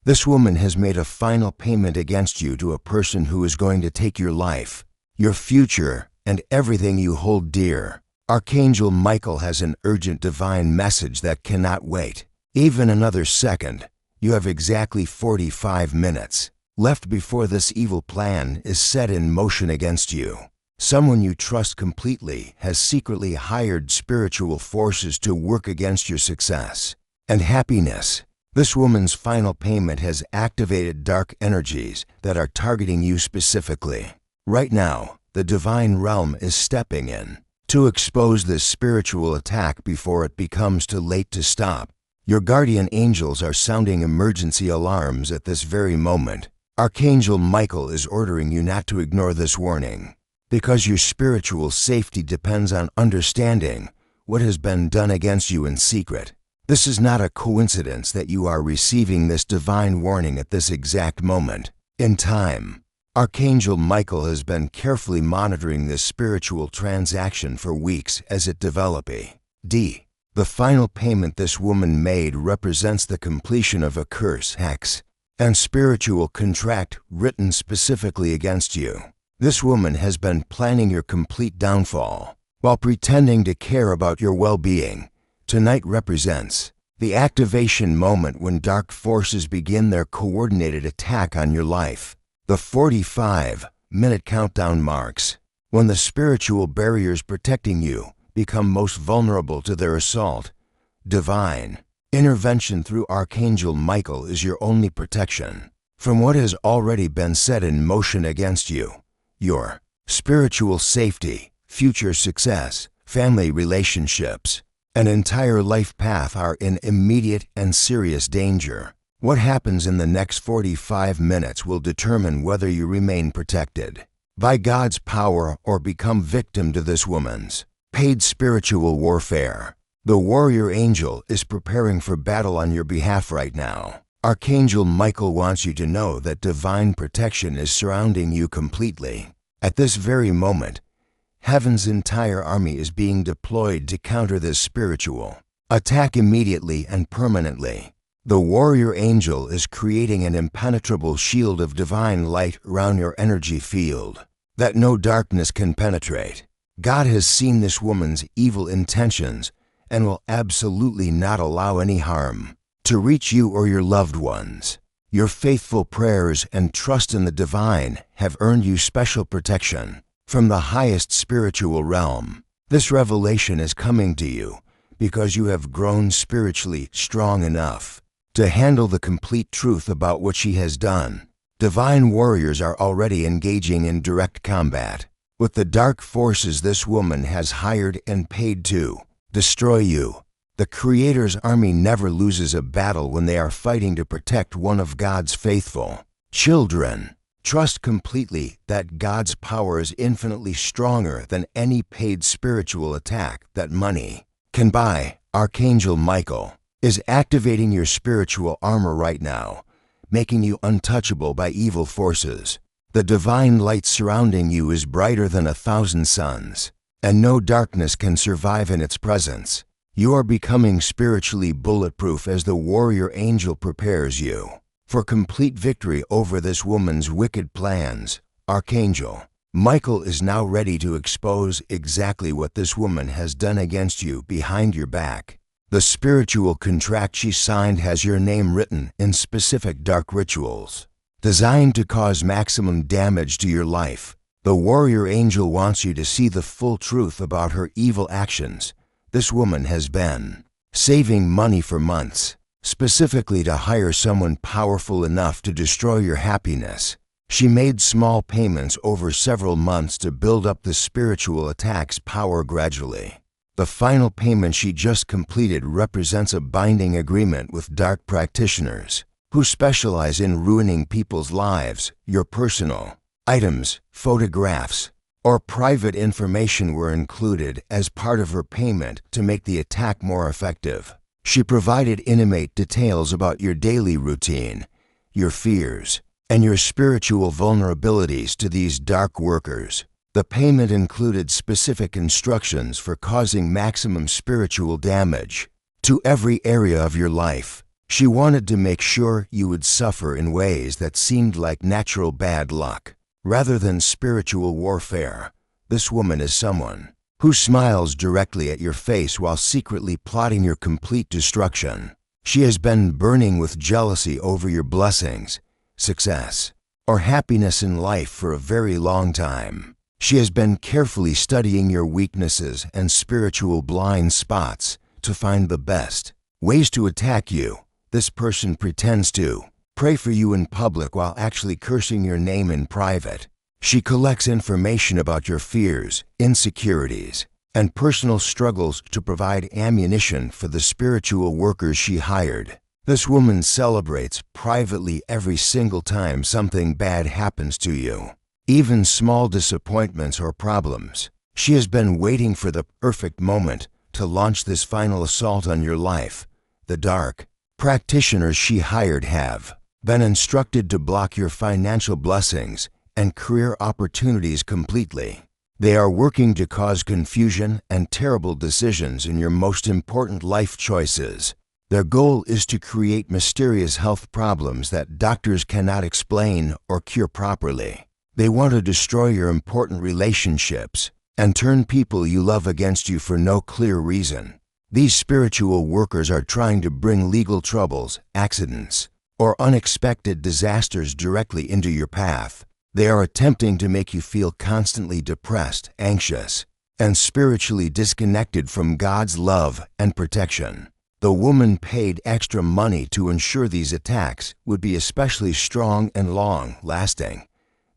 This woman has made a final payment against you to a person who is going to take your life, your future, and everything you hold dear. Archangel Michael has an urgent divine message that cannot wait. Even another second. You have exactly 45 minutes left before this evil plan is set in motion against you. Someone you trust completely has secretly hired spiritual forces to work against your success and happiness. This woman's final payment has activated dark energies that are targeting you specifically. Right now, the divine realm is stepping in to expose this spiritual attack before it becomes too late to stop. Your guardian angels are sounding emergency alarms at this very moment. Archangel Michael is ordering you not to ignore this warning, because your spiritual safety depends on understanding what has been done against you in secret. This is not a coincidence that you are receiving this divine warning at this exact moment in time. Archangel Michael has been carefully monitoring this spiritual transaction for weeks as it develops. The final payment this woman made represents the completion of a curse, hex, and spiritual contract written specifically against you. This woman has been planning your complete downfall while pretending to care about your well-being. Tonight represents the activation moment when dark forces begin their coordinated attack on your life. The 45-minute countdown marks when the spiritual barriers protecting you become most vulnerable to their assault. Divine intervention through Archangel Michael is your only protection from what has already been set in motion against you. Your spiritual safety, future success, family relationships, and entire life path are in immediate and serious danger. What happens in the next 45 minutes will determine whether you remain protected by God's power or become victim to this woman's paid spiritual warfare. The warrior angel is preparing for battle on your behalf right now. Archangel Michael wants you to know that divine protection is surrounding you completely. At this very moment, heaven's entire army is being deployed to counter this spiritual attack immediately and permanently. The warrior angel is creating an impenetrable shield of divine light around your energy field that no darkness can penetrate. God has seen this woman's evil intentions and will absolutely not allow any harm to reach you or your loved ones. Your faithful prayers and trust in the divine have earned you special protection from the highest spiritual realm. This revelation is coming to you because you have grown spiritually strong enough to handle the complete truth about what she has done. Divine warriors are already engaging in direct combat with the dark forces this woman has hired and paid to destroy you. The Creator's army never loses a battle when they are fighting to protect one of God's faithful children. Trust completely that God's power is infinitely stronger than any paid spiritual attack that money can buy. Archangel Michael is activating your spiritual armor right now, making you untouchable by evil forces. The divine light surrounding you is brighter than 1,000 suns, and no darkness can survive in its presence. You are becoming spiritually bulletproof as the warrior angel prepares you for complete victory over this woman's wicked plans. Archangel Michael is now ready to expose exactly what this woman has done against you behind your back. The spiritual contract she signed has your name written in specific dark rituals designed to cause maximum damage to your life. The warrior angel wants you to see the full truth about her evil actions. This woman has been saving money for months, specifically to hire someone powerful enough to destroy your happiness. She made small payments over several months to build up the spiritual attack's power gradually. The final payment she just completed represents a binding agreement with dark practitioners who specialize in ruining people's lives. Your personal items, photographs, or private information were included as part of her payment to make the attack more effective. She provided intimate details about your daily routine, your fears, and your spiritual vulnerabilities to these dark workers. The payment included specific instructions for causing maximum spiritual damage to every area of your life. She wanted to make sure you would suffer in ways that seemed like natural bad luck, rather than spiritual warfare. This woman is someone who smiles directly at your face while secretly plotting your complete destruction. She has been burning with jealousy over your blessings, success, or happiness in life for a very long time. She has been carefully studying your weaknesses and spiritual blind spots to find the best ways to attack you. This person pretends to pray for you in public while actually cursing your name in private. She collects information about your fears, insecurities, and personal struggles to provide ammunition for the spiritual workers she hired. This woman celebrates privately every single time something bad happens to you, even small disappointments or problems. She has been waiting for the perfect moment to launch this final assault on your life. The dark practitioners she hired have been instructed to block your financial blessings and career opportunities completely. They are working to cause confusion and terrible decisions in your most important life choices. Their goal is to create mysterious health problems that doctors cannot explain or cure properly. They want to destroy your important relationships and turn people you love against you for no clear reason. These spiritual workers are trying to bring legal troubles, accidents, or unexpected disasters directly into your path. They are attempting to make you feel constantly depressed, anxious, and spiritually disconnected from God's love and protection. The woman paid extra money to ensure these attacks would be especially strong and long-lasting.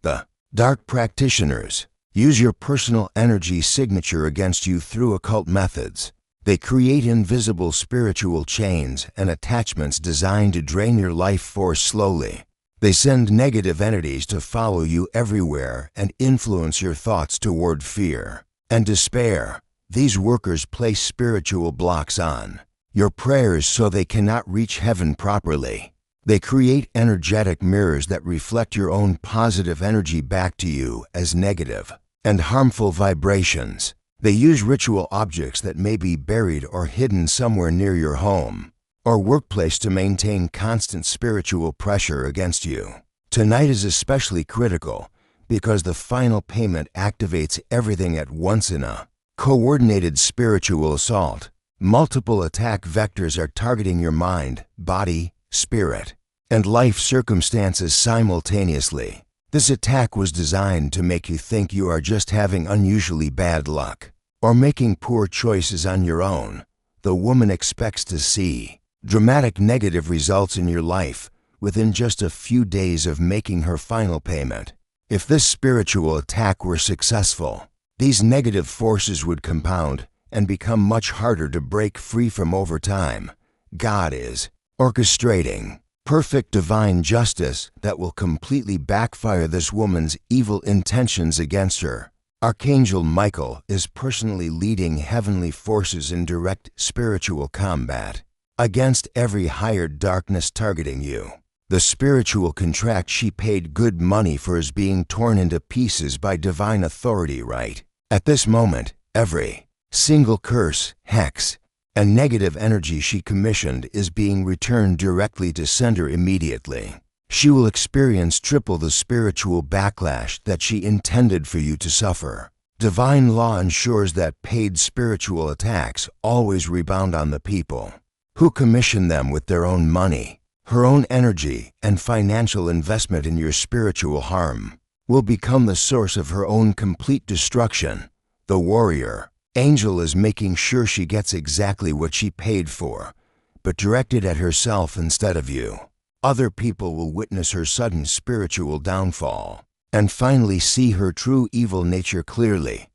The dark practitioners use your personal energy signature against you through occult methods. They create invisible spiritual chains and attachments designed to drain your life force slowly. They send negative entities to follow you everywhere and influence your thoughts toward fear and despair. These workers place spiritual blocks on your prayers so they cannot reach heaven properly. They create energetic mirrors that reflect your own positive energy back to you as negative and harmful vibrations. They use ritual objects that may be buried or hidden somewhere near your home or workplace to maintain constant spiritual pressure against you. Tonight is especially critical because the final payment activates everything at once in a coordinated spiritual assault. Multiple attack vectors are targeting your mind, body, spirit, and life circumstances simultaneously. This attack was designed to make you think you are just having unusually bad luck or making poor choices on your own. The woman expects to see dramatic negative results in your life within just a few days of making her final payment. If this spiritual attack were successful, these negative forces would compound and become much harder to break free from over time. God is orchestrating perfect divine justice that will completely backfire this woman's evil intentions against her. Archangel Michael is personally leading heavenly forces in direct spiritual combat against every hired darkness targeting you. The spiritual contract she paid good money for is being torn into pieces by divine authority right at this moment. Every single curse, hex, and negative energy she commissioned is being returned directly to sender immediately. She will experience triple the spiritual backlash that she intended for you to suffer. Divine law ensures that paid spiritual attacks always rebound on the people who commission them with their own money. Her own energy and financial investment in your spiritual harm will become the source of her own complete destruction. The warrior angel is making sure she gets exactly what she paid for, but directed at herself instead of you. Other people will witness her sudden spiritual downfall and finally see her true evil nature clearly.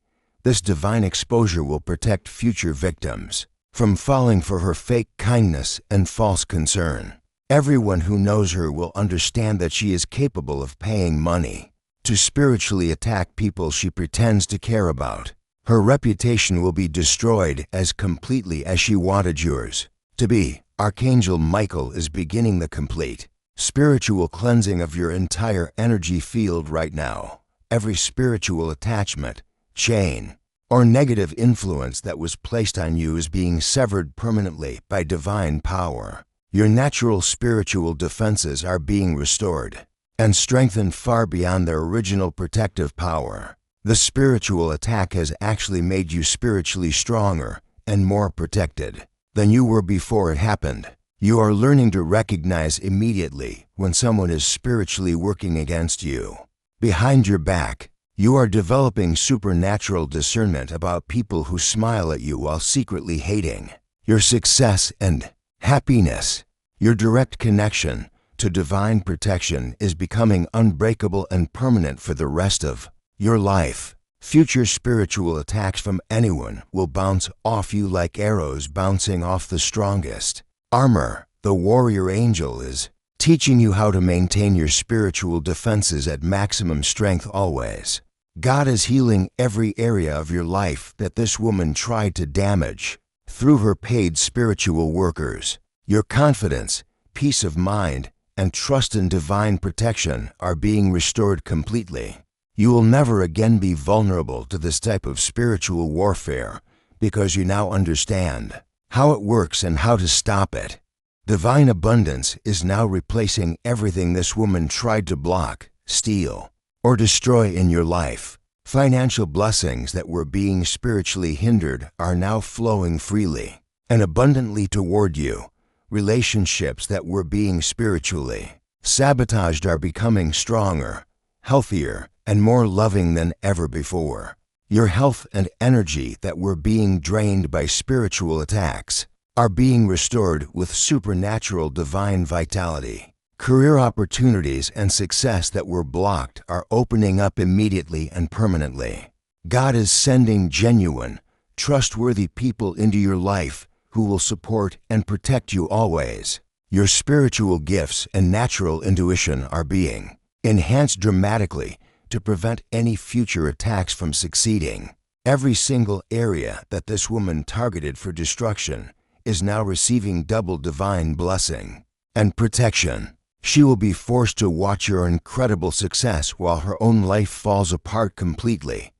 This divine exposure will protect future victims from falling for her fake kindness and false concern. Everyone who knows her will understand that she is capable of paying money to spiritually attack people she pretends to care about. Her reputation will be destroyed as completely as she wanted yours to be. Archangel Michael is beginning the complete spiritual cleansing of your entire energy field right now. Every spiritual attachment, chain, or negative influence that was placed on you is being severed permanently by divine power. Your natural spiritual defenses are being restored and strengthened far beyond their original protective power. The spiritual attack has actually made you spiritually stronger and more protected than you were before it happened. You are learning to recognize immediately when someone is spiritually working against you. Behind your back, you are developing supernatural discernment about people who smile at you while secretly hating your success and happiness. Your direct connection to divine protection is becoming unbreakable and permanent for the rest of your life. Future spiritual attacks from anyone will bounce off you like arrows bouncing off the strongest armor. The warrior angel is teaching you how to maintain your spiritual defenses at maximum strength always. God is healing every area of your life that this woman tried to damage through her paid spiritual workers. Your confidence, peace of mind, and trust in divine protection are being restored completely. You will never again be vulnerable to this type of spiritual warfare because you now understand how it works and how to stop it. Divine abundance is now replacing everything this woman tried to block, steal, or destroy in your life. Financial blessings that were being spiritually hindered are now flowing freely and abundantly toward you. Relationships that were being spiritually sabotaged are becoming stronger, healthier, and more loving than ever before. Your health and energy that were being drained by spiritual attacks are being restored with supernatural divine vitality. Career opportunities and success that were blocked are opening up immediately and permanently. God is sending genuine, trustworthy people into your life who will support and protect you always. Your spiritual gifts and natural intuition are being enhanced dramatically to prevent any future attacks from succeeding. Every single area that this woman targeted for destruction is now receiving double divine blessing and protection. She will be forced to watch your incredible success while her own life falls apart completely.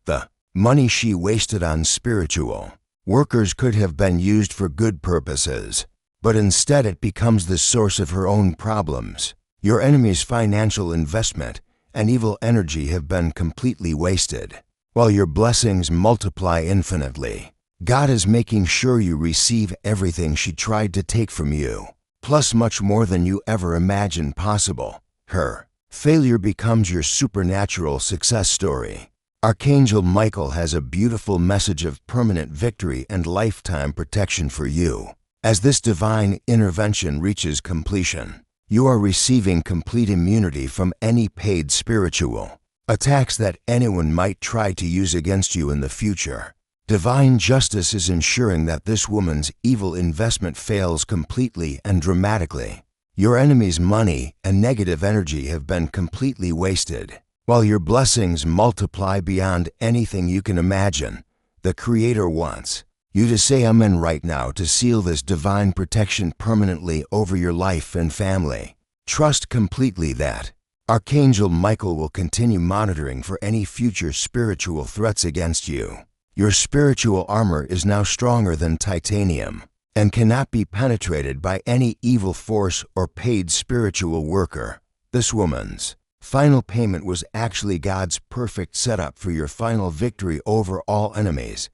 The money she wasted on spiritual workers could have been used for good purposes, but instead it becomes the source of her own problems. Your enemy's financial investment and evil energy have been completely wasted, while your blessings multiply infinitely. God is making sure you receive everything she tried to take from you, plus much more than you ever imagined possible. Her failure becomes your supernatural success story. Archangel Michael has a beautiful message of permanent victory and lifetime protection for you. As this divine intervention reaches completion, you are receiving complete immunity from any paid spiritual attacks that anyone might try to use against you in the future. Divine justice is ensuring that this woman's evil investment fails completely and dramatically. Your enemy's money and negative energy have been completely wasted, while your blessings multiply beyond anything you can imagine. The Creator wants you to say amen right now to seal this divine protection permanently over your life and family. Trust completely that Archangel Michael will continue monitoring for any future spiritual threats against you. Your spiritual armor is now stronger than titanium and cannot be penetrated by any evil force or paid spiritual worker. This woman's final payment was actually God's perfect setup for your final victory over all enemies.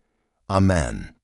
Amen.